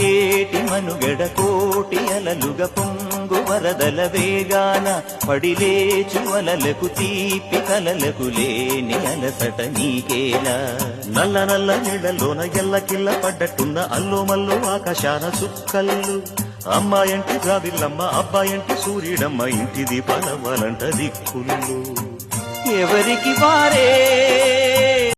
ఏటి మనుగడ కోటి అలలుగ పొంగు వరదల వేగాన పడిలేచు అలలకు తీపి కలలకు లేని అలసట నీకేలా. నల్ల నల్ల నీళ్లలోన ఎల్లకిల్ల పడ్డట్టున్న అల్లు మల్లు ఆకాశాన చుక్కల్లు. అమ్మాయంటి జాబిల్లమ్మ అబ్బాయంటి సూర్యుడమ్మ ఇంటి దీపాలవ్వాలంట దిక్కులు. ఎవరికి వారే